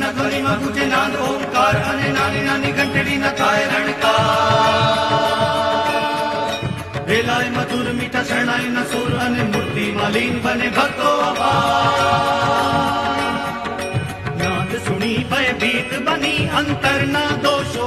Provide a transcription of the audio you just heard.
ના ધ્વનિમાં ગુજે નાદ ઓમકાર અને નાની નાની ઘંટડીના થાય રણકાર. વેલાય મધુર મીઠા શરણાઈના સુર અને મૂર્તિમાં લીન બને ભક્તો અપાર. નાદ સુણી ભયભીત બની અંતરના દોષો